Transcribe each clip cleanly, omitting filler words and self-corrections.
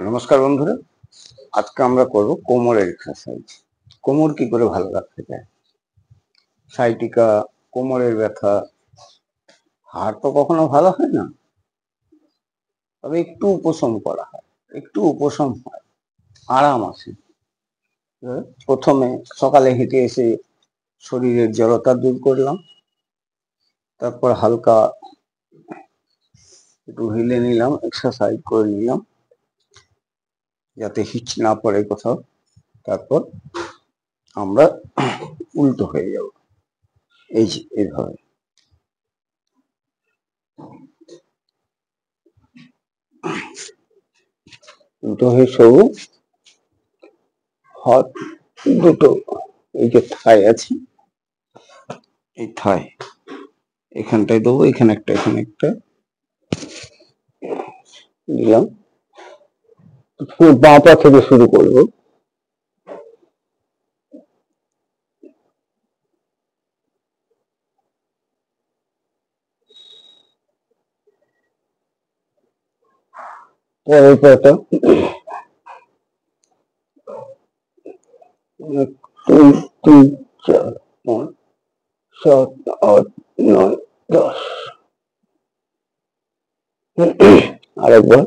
নমস্কার বন্ধুরা, আজকে আমরা করব কোমরের এক্সারসাইজ। কোমর কি করে ভালো রাখতে যায়? সাইটিকা, কোমরের ব্যথা, হাড় তো কখনো ভালো হয় না, তবে একটু উপশম করা হয়, একটু উপশম হয়, আরাম আসে। প্রথমে সকালে হেঁটে এসে শরীরের জড়তা দূর করলাম, তারপর হালকা একটু হিলে নিলাম, এক্সারসাইজ করে নিলাম যাতে হিচ না পড়ে কোথাও। তারপর আমরা উল্টো হয়ে যাব, এই যে এইভাবে। উল্টো হয়ে শোবো, হাত দুটো এই যে থাই আছে, এই থাই এখানটায় দেবো, এখানে একটা, এখানে একটা দিলাম। বাঁ পা থেকে শুরু করবো। পরের পাটা 1 2 3 4 5 7 8 9 10। আরেকবার।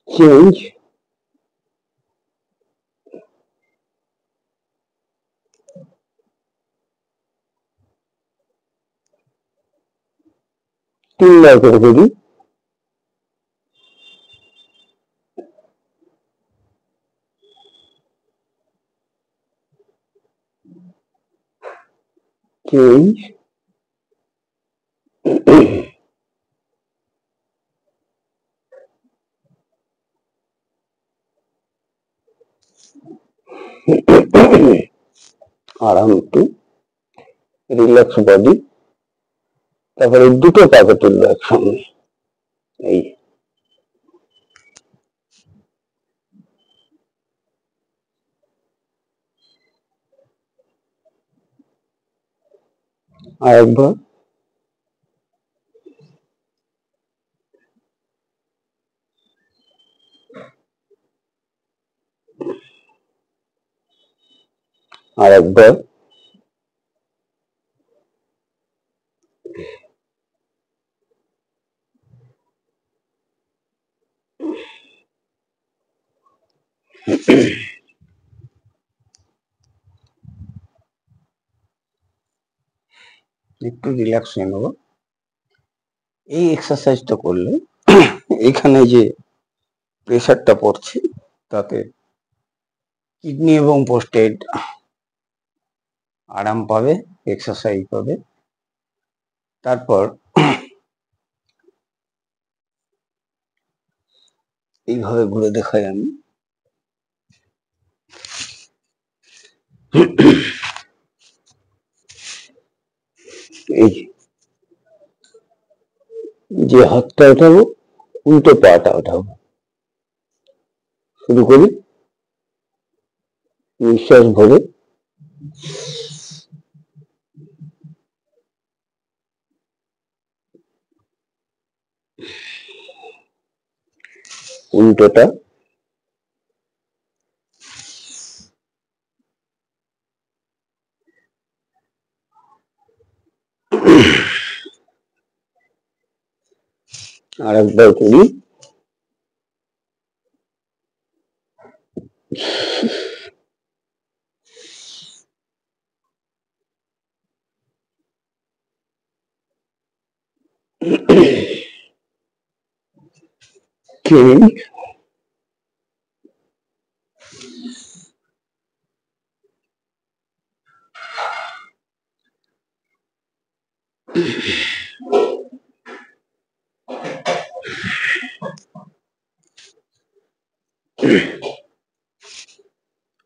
চেঞ্জ। তিনবার করে করি। চেঞ্জ। আরাম একটু, রিল্যাক্স বডি। তারপরে দুটো পাকে তুলবো একসঙ্গে, এই আরেকবার। আরেকবার। একটু রিল্যাক্স হয়ে নেবো। এই এক্সারসাইজটা করলে এখানে যে প্রেসারটা পড়ছে তাতে কিডনি এবং পোস্টেট আরাম পাবে, এক্সারসাইজ পাবে। তারপর এইভাবে ঘুরে দেখাই আমি। এই যে হাতটা ওঠাবো, উল্টো পাটা ওঠাবো। শুরু করি, নিঃশ্বাস ভরে। উল্টোটা। আরেকবার করি। চেঞ্জ।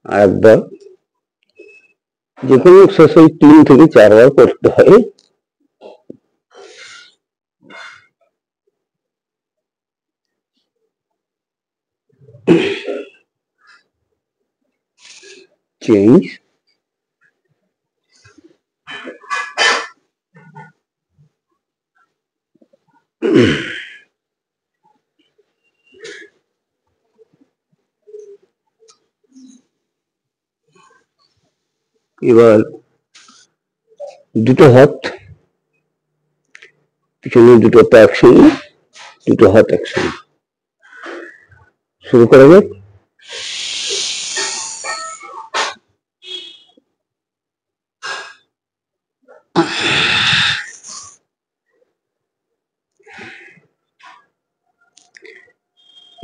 আরেকবার। যে কোনো এক্সারসাইজ 3 থেকে 4 বার করতে হয়। চেঞ্জ। এবার দুটো হাত পিছনে, দুটো পা একসঙ্গে, দুটো হাত একসঙ্গে। শুরু করা যাক।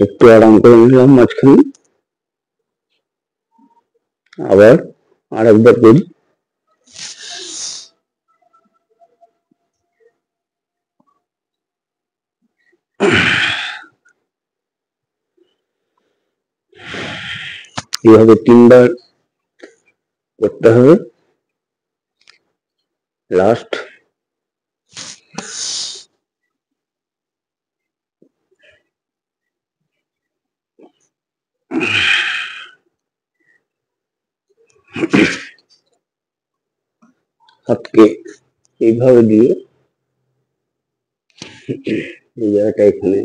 একটু আরাম করে নিলাম মাঝখানে, আবার আরেকবার করি। এইভাবে 3 বার করতে হবে। লাস্ট হাতকে এইভাবে দিয়ে এই জায়গাটা এখানে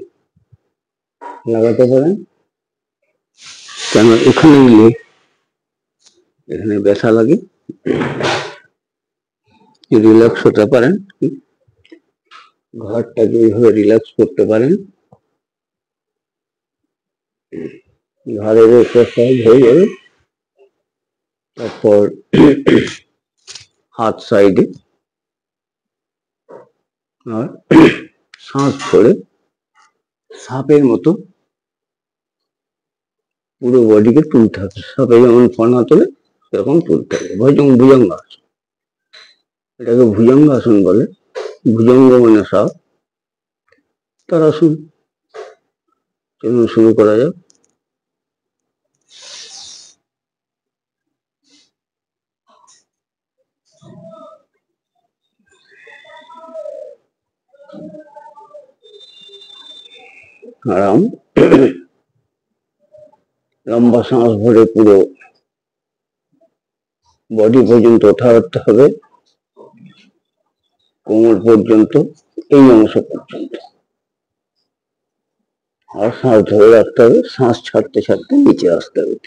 লাগাতে পারেন, কেন এখানে নিলে এখানে ব্যথা লাগে। রিল্যাক্স হতে পারেন, ঘরটাকে এইভাবে রিল্যাক্স করতে পারেন, ঘরের এক্সারসাইজ হয়ে যাবে। তারপর হাত সাইডে, আর শ্বাস ছড়ে সাপের মতো পুরো বডিকে তুলতে হবে। সাপে যেমন ফনা তোলে সেরকম তুলতে হবে। ভুজঙ্গাসন, এটাকে ভুজঙ্গাসন বলে। ভুজঙ্গ মানে সাপ। তার আসুন, চলুন শুরু করা যাক। আরাম, লম্বা শ্বাস ভরে পুরো বডি পর্যন্ত ওঠা করতে হবে, কোমর পর্যন্ত, এই অংশ পর্যন্ত। আর শ্বাস ধরে রাখতে হবে, শ্বাস ছাড়তে ছাড়তে নিচে আসতে হবে।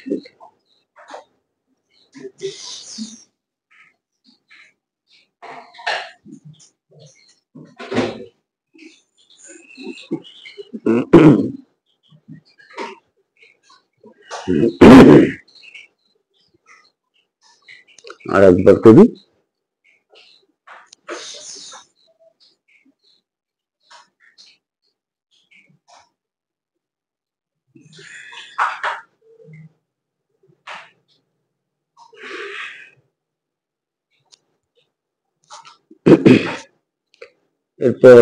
আর একবার করি। এরপর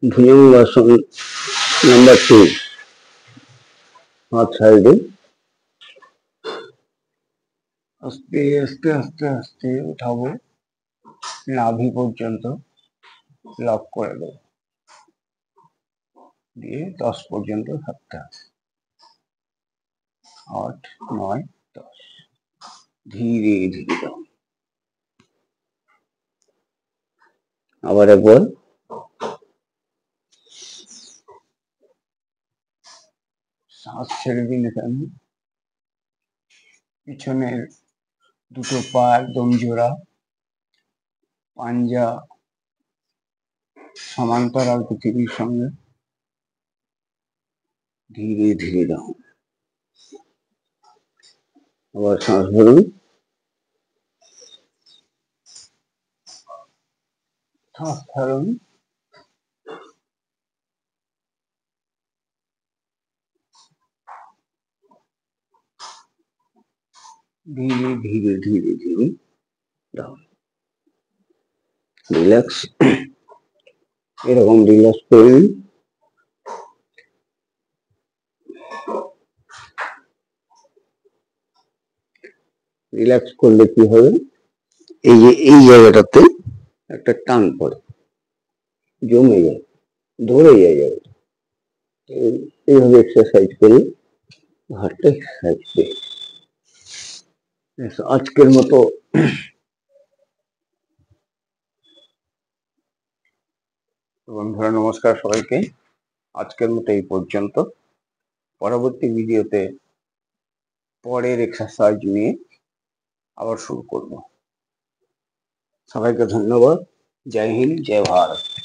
ভুজঙ্গাসন নাম্বার 2, হাত সাইডে আস্তে আস্তে আস্তে আস্তে উঠাবো, নাভি পর্যন্ত লক করে দেবো, দিয়ে 10 পর্যন্ত থাকতে হবে। 8, 9, 10। ধীরে ধীরে দাও। আবার একবার। শ্বাস ছেড়ে দিন এখানে। পিছনের দুটো পা একদম জোড়া, পাঞ্জা সমান্তরাল পৃথিবীর সঙ্গে। ধীরে ধীরে দাও। আবার শ্বাস ধরুন, শ্বাস ছাড়ুন। ধীরে ধীরে ধীরে ধীরে দাও। রিল্যাক্স, এরকম রিল্যাক্স করুন। রিল্যাক্স করলে কি হবে, এই যে এই জায়গাটাতে একটা টান পড়ে, জমে যায়, ধরে যায় জায়গাটা। এইভাবে এক্সারসাইজ করি, ঘাটটা এক্সারসাইজ করি। আজকের মতো বন্ধুরা নমস্কার সবাইকে। আজকের মতো এই পর্যন্ত। পরবর্তী ভিডিওতে পরের এক্সারসাইজ নিয়ে আবার শুরু করব। সবাইকে ধন্যবাদ। জয় হিন্দ, জয় ভারত।